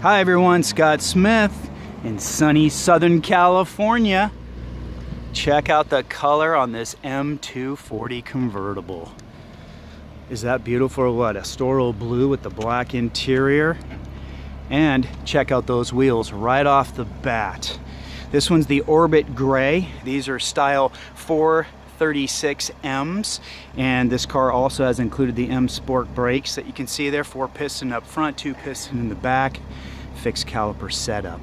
Hi everyone, Scott Smith in sunny Southern California. Check out the color on this M240 convertible. Is that beautiful or what? Estoril blue with the black interior. And check out those wheels right off the bat. This one's the Orbit Gray. These are style 436Ms, and this car also has included the M Sport brakes that you can see there, 4 piston up front, 2 piston in the back, fixed caliper setup.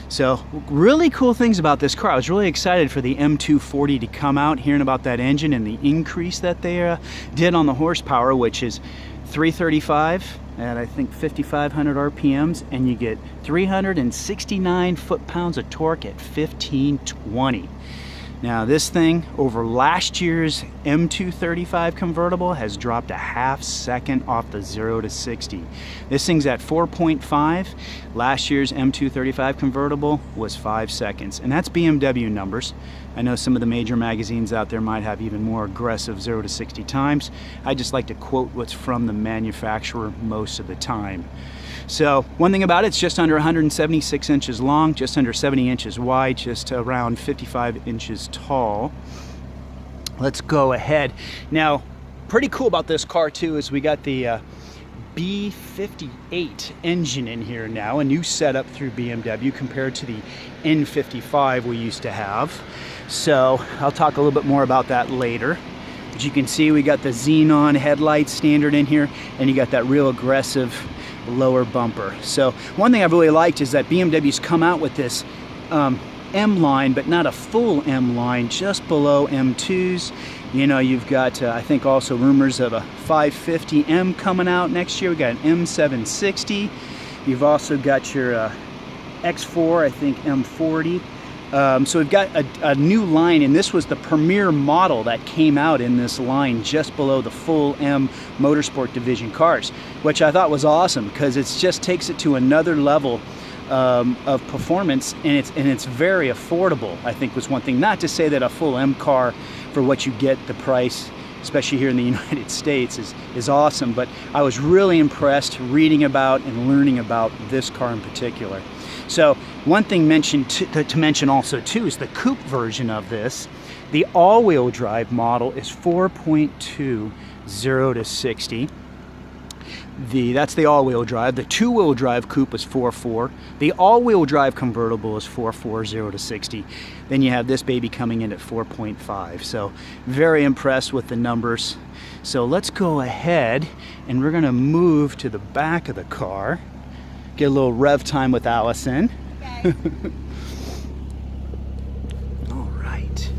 So really cool things about this car. I was really excited for the M240 to come out, hearing about that engine and the increase that they did on the horsepower, which is 335 at I think 5,500 RPMs, and you get 369 foot-pounds of torque at 1520. Now this thing over last year's M235 convertible has dropped a half second off the 0 to 60. This thing's at 4.5. Last year's M235 convertible was 5 seconds, and that's BMW numbers. I know some of the major magazines out there might have even more aggressive 0 to 60 times. I just like to quote what's from the manufacturer most of the time. So one thing about it, it's just under 176 inches long, just under 70 inches wide, just around 55 inches tall. Let's go ahead. Now, pretty cool about this car too is we got the B58 engine in here now, a new setup through BMW compared to the N55 we used to have. So I'll talk a little bit more about that later. As you can see, we got the xenon headlights standard in here, and you got that real aggressive lower bumper. So one thing I've really liked is that BMW's come out with this M line, but not a full M line, just below M2s. You know, you've got I think also rumors of a 550M coming out next year. We got an M760. You've also got your X4, I think M40. So we've got a new line, and this was the premier model that came out in this line just below the full M Motorsport Division cars, which I thought was awesome because it just takes it to another level of performance, and it's very affordable. I think was one thing. Not to say that a full M car, for what you get, the price, especially here in the United States, is awesome, but I was really impressed reading about and learning about this car in particular. So one thing to mention also too is the coupe version of this. The all-wheel drive model is 4.2 0 to 60. That's the all-wheel drive. The two-wheel drive coupe is 4.4. The all-wheel drive convertible is 4.4 0 to 60. Then you have this baby coming in at 4.5. So very impressed with the numbers. So let's go ahead and we're gonna move to the back of the car. Get a little rev time with Allison. Okay. All right.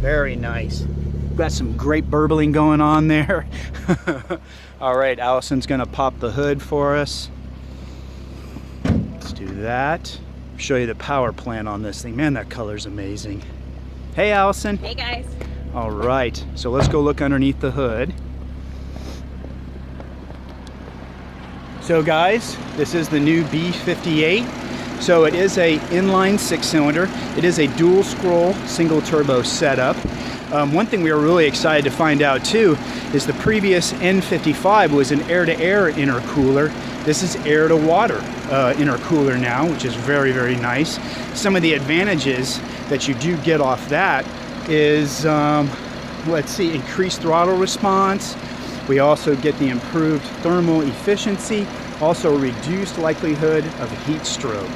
Very nice. Got some great burbling going on there. All right, Allison's gonna pop the hood for us. Let's do that. Show you the power plant on this thing. Man, that color's amazing. Hey, Allison. Hey, guys. All right, so let's go look underneath the hood. So guys, this is the new B58. So it is a inline 6-cylinder. It is a dual scroll single turbo setup. One thing we were really excited to find out too is the previous N55 was an air-to-air intercooler. This is air-to-water intercooler now, which is very, very nice. Some of the advantages that you do get off that is, let's see, increased throttle response. We also get the improved thermal efficiency, also reduced likelihood of heat stroke.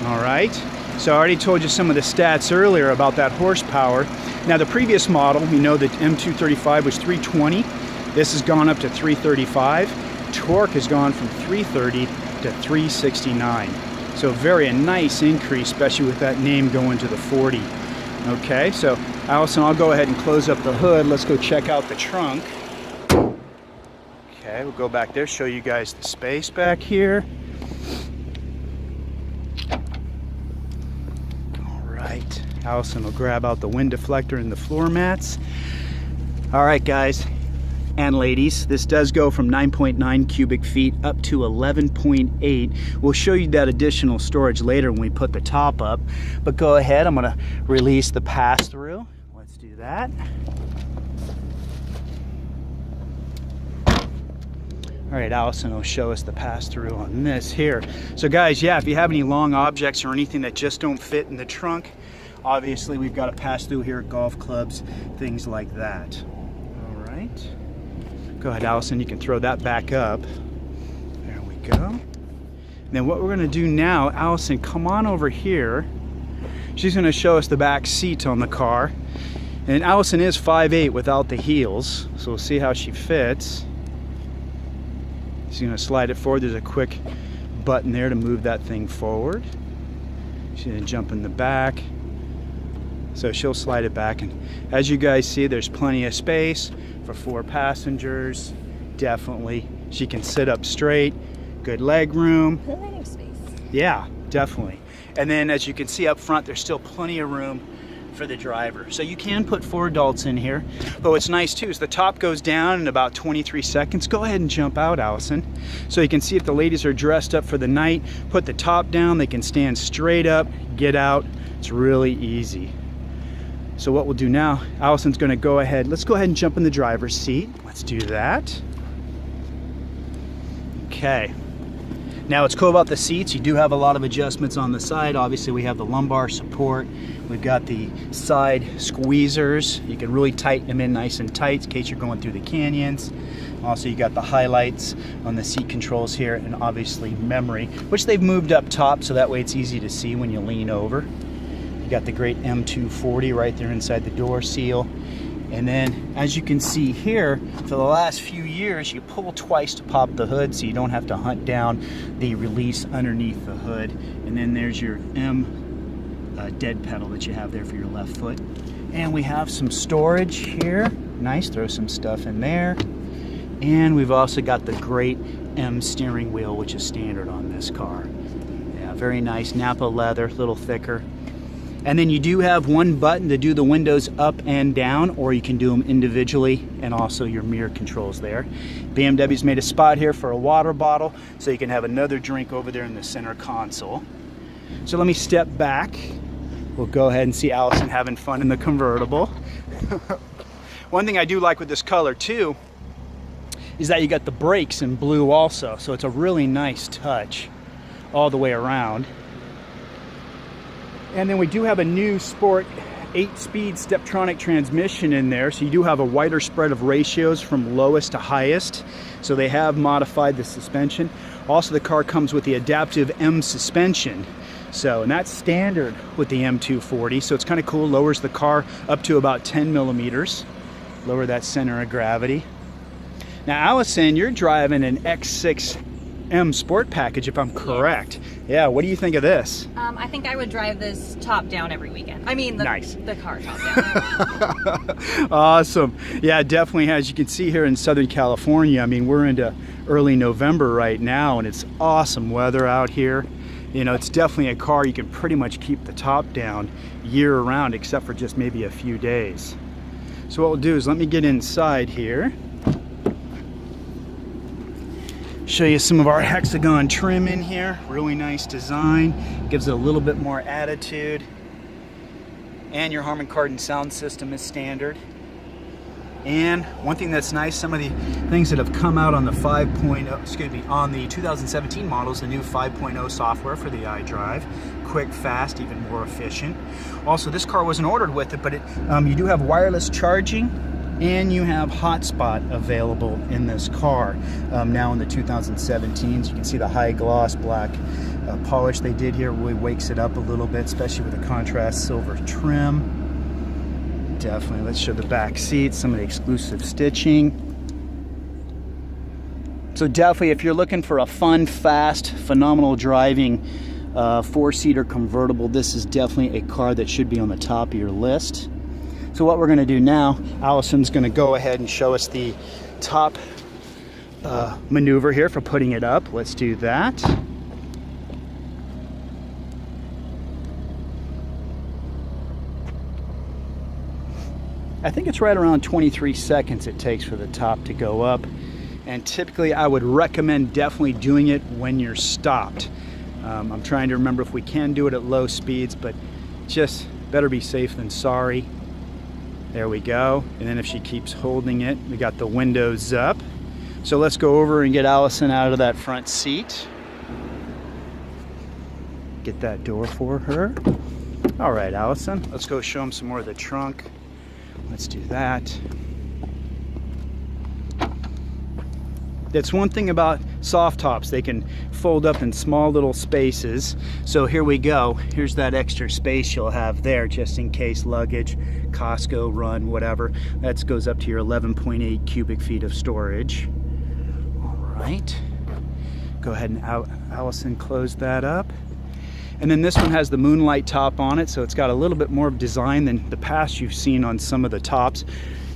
All right, so I already told you some of the stats earlier about that horsepower. Now the previous model, we know that M235 was 320. This has gone up to 335. Torque has gone from 330 to 369. So very nice increase, especially with that name going to the 40. Okay, so Allison, I'll go ahead and close up the hood. Let's go check out the trunk. Okay, we'll go back there, show you guys the space back here. All right, Allison will grab out the wind deflector and the floor mats. All right, guys and ladies, this does go from 9.9 cubic feet up to 11.8. We'll show you that additional storage later when we put the top up, but go ahead, I'm gonna release the pass-through. Let's do that. All right, Allison will show us the pass-through on this here. So guys, yeah, if you have any long objects or anything that just don't fit in the trunk, obviously we've got a pass-through here, golf clubs, things like that. All right. Go ahead, Allison, you can throw that back up. There we go. And then what we're gonna do now, Allison, come on over here. She's gonna show us the back seat on the car. And Allison is 5'8" without the heels, so we'll see how she fits. She's gonna slide it forward. There's a quick button there to move that thing forward. She's gonna jump in the back. So she'll slide it back, and as you guys see, there's plenty of space for 4 passengers. Definitely. She can sit up straight, good leg room. Plenty of space. Yeah, definitely. And then as you can see up front, there's still plenty of room for the driver. So you can put 4 adults in here. But what's nice too is the top goes down in about 23 seconds. Go ahead and jump out, Allison. So you can see if the ladies are dressed up for the night, put the top down, they can stand straight up, get out. It's really easy. So what we'll do now, Allison's gonna go ahead, let's go ahead and jump in the driver's seat. Let's do that. Okay. Now what's cool about the seats, you do have a lot of adjustments on the side. Obviously we have the lumbar support. We've got the side squeezers. You can really tighten them in nice and tight in case you're going through the canyons. Also you got the highlights on the seat controls here, and obviously memory, which they've moved up top so that way it's easy to see when you lean over. You got the great M240 right there inside the door seal. And then, as you can see here, for the last few years, you pull twice to pop the hood, so you don't have to hunt down the release underneath the hood. And then there's your dead pedal that you have there for your left foot. And we have some storage here. Nice, throw some stuff in there. And we've also got the great M steering wheel, which is standard on this car. Yeah, very nice Napa leather, a little thicker. And then you do have one button to do the windows up and down, or you can do them individually, and also your mirror controls there. BMW's made a spot here for a water bottle, so you can have another drink over there in the center console. So let me step back. We'll go ahead and see Allison having fun in the convertible. One thing I do like with this color too, is that you got the brakes in blue also, so it's a really nice touch all the way around. And then we do have a new Sport 8-speed Steptronic transmission in there, so you do have a wider spread of ratios from lowest to highest. So they have modified the suspension. Also, the car comes with the adaptive M suspension. And that's standard with the M240, so it's kind of cool. Lowers the car up to about 10 millimeters. Lower that center of gravity. Now, Allison, you're driving an X6M Sport package, if I'm correct. Yes. Yeah, what do you think of this? I think I would drive this top down every weekend. I mean, nice. The car top down. Awesome. Yeah, definitely. As you can see here in Southern California, I mean, we're into early November right now, and it's awesome weather out here. You know, it's definitely a car you can pretty much keep the top down year round, except for just maybe a few days. So what we'll do is let me get inside here. Show you some of our hexagon trim in here. Really nice design. Gives it a little bit more attitude. And your Harman Kardon sound system is standard. And one thing that's nice, some of the things that have come out on the on the 2017 models, the new 5.0 software for the iDrive. Quick, fast, even more efficient. Also, this car wasn't ordered with it, but you do have wireless charging, and you have hotspot available in this car. Now in the 2017s, you can see the high gloss black polish they did here really wakes it up a little bit, especially with the contrast silver trim. Definitely. Let's show the back seats, some of the exclusive stitching. So definitely, if you're looking for a fun, fast, phenomenal driving 4-seater convertible, this is definitely a car that should be on the top of your list. So what we're going to do now, Allison's going to go ahead and show us the top maneuver here for putting it up. Let's do that. I think it's right around 23 seconds it takes for the top to go up. And typically I would recommend definitely doing it when you're stopped. I'm trying to remember if we can do it at low speeds, but just better be safe than sorry. There we go. And then if she keeps holding it, we got the windows up. So let's go over and get Allison out of that front seat. Get that door for her. All right, Allison, let's go show them some more of the trunk. Let's do that. That's one thing about soft tops, they can fold up in small little spaces. So here we go. Here's that extra space you'll have there just in case luggage, Costco run, whatever. That goes up to your 11.8 cubic feet of storage. All right. Go ahead and Allison close that up. And then this one has the moonlight top on it, so it's got a little bit more of design than the past you've seen on some of the tops.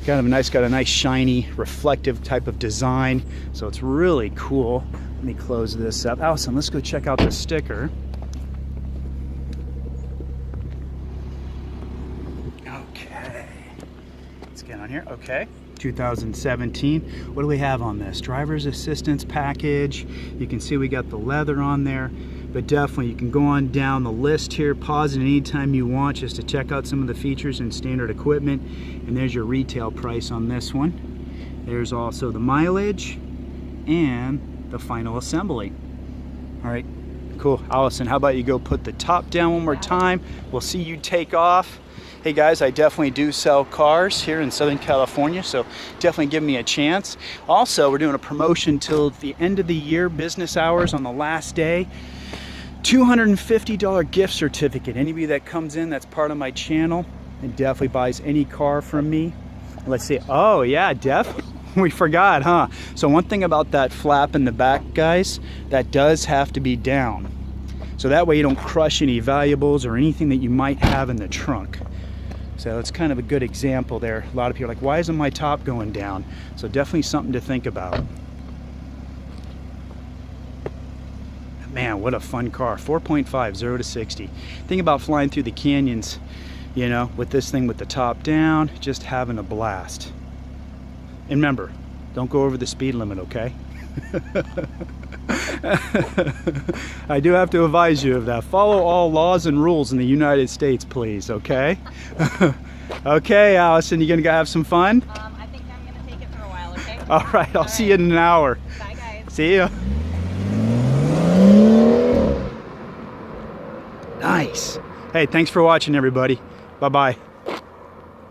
Got a nice shiny reflective type of design, so it's really cool. Let me close this up. Allison, let's go check out the sticker. Okay, let's get on here. Okay, 2017. What do we have on this? Driver's assistance package. You can see we got the leather on there. But definitely you can go on down the list here, pause it anytime you want just to check out some of the features and standard equipment. And there's your retail price on this one. There's also the mileage and the final assembly. All right, cool. Allison, how about you go put the top down one more time? We'll see you take off. Hey guys, I definitely do sell cars here in Southern California, so definitely give me a chance. Also, we're doing a promotion till the end of the year, business hours on the last day. $250 gift certificate. Anybody that comes in that's part of my channel and definitely buys any car from me. Let's see. Oh yeah, we forgot, huh? So one thing about that flap in the back, guys, that does have to be down. So that way you don't crush any valuables or anything that you might have in the trunk. So it's kind of a good example there. A lot of people are like, why isn't my top going down? So definitely something to think about. Man, what a fun car. 4.5, 0 to 60. Think about flying through the canyons, you know, with this thing with the top down, just having a blast. And remember, don't go over the speed limit, okay? I do have to advise you of that. Follow all laws and rules in the United States, please, okay? Okay, Allison, you gonna go have some fun? I think I'm gonna take it for a while, okay? All right, I'll see you in an hour. Bye, guys. See ya. Nice. Hey, thanks for watching, everybody. Bye-bye.